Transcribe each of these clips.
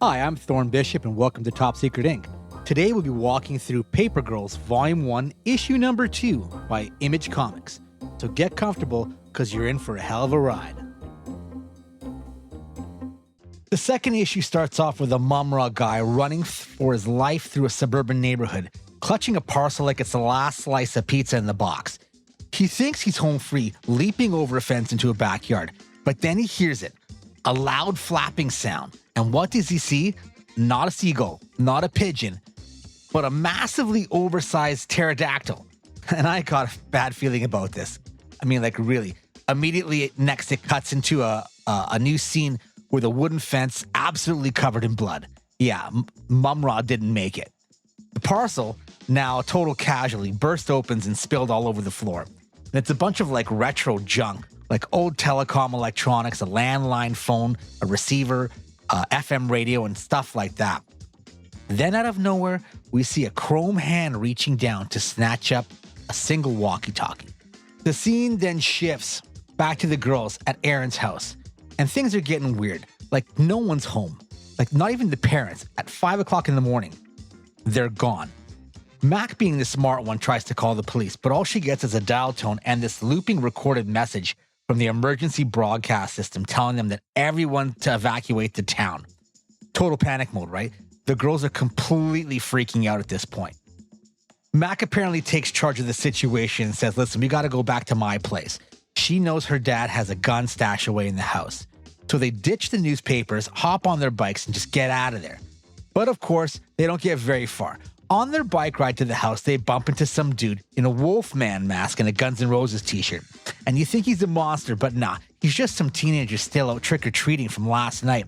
Hi, I'm Thorb Bishop and welcome to Top Secret Inc. Today we'll be walking through Paper Girls Volume 1, Issue Number 2 by Image Comics. So get comfortable because you're in for a hell of a ride. The second issue starts off with a Mum-Rah guy running for his life through a suburban neighborhood, clutching a parcel like it's the last slice of pizza in the box. He thinks he's home free, leaping over a fence into a backyard, but then he hears it, a loud flapping sound. And what does he see? Not a seagull, not a pigeon, but a massively oversized pterodactyl. And I got a bad feeling about this. I mean, like really. Immediately next, it cuts into a new scene with a wooden fence absolutely covered in blood. Yeah, Mum-Rah didn't make it. The parcel, now a total casualty, burst opens and spilled all over the floor. And it's a bunch of like retro junk, like old telecom electronics, a landline phone, a receiver, FM radio, and stuff like that. Then out of nowhere, we see a chrome hand reaching down to snatch up a single walkie-talkie. The scene then shifts back to the girls at Aaron's house, and things are getting weird. Like no one's home, like not even the parents. At 5 o'clock in the morning, they're gone. Mac, being the smart one, tries to call the police, but all she gets is a dial tone and this looping recorded message from the emergency broadcast system telling them that everyone to evacuate the town. Total panic mode, right? The girls are completely freaking out at this point. Mac apparently takes charge of the situation and says, listen, we got to go back to my place. She knows her dad has a gun stashed away in the house. So they ditch the newspapers, hop on their bikes, and just get out of there. But of course, they don't get very far. On their bike ride to the house, they bump into some dude in a Wolfman mask and a Guns N' Roses t-shirt. And you think he's a monster, but nah, he's just some teenager still out trick-or-treating from last night.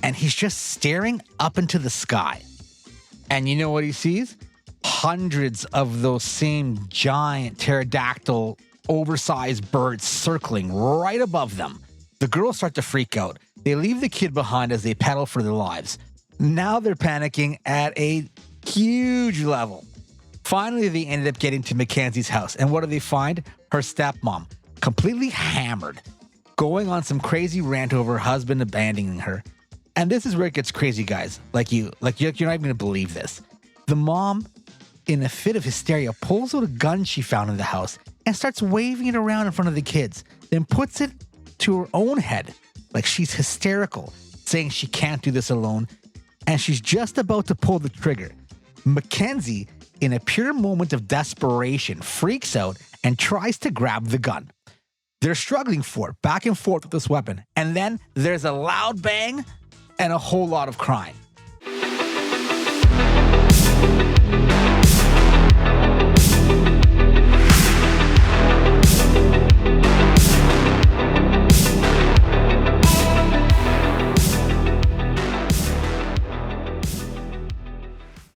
And he's just staring up into the sky. And you know what he sees? Hundreds of those same giant pterodactyl, oversized birds circling right above them. The girls start to freak out. They leave the kid behind as they pedal for their lives. Now they're panicking at a huge level. Finally, they ended up getting to Mackenzie's house, and what do they find? Her stepmom, completely hammered, going on some crazy rant over her husband abandoning her. And this is where it gets crazy, guys. You're not even gonna believe this. The mom, in a fit of hysteria, pulls out a gun she found in the house and starts waving it around in front of the kids, then puts it to her own head, like she's hysterical, saying she can't do this alone, and she's just about to pull the trigger. Mackenzie, in a pure moment of desperation, freaks out and tries to grab the gun. They're struggling for it, back and forth with this weapon, and then there's a loud bang and a whole lot of crying.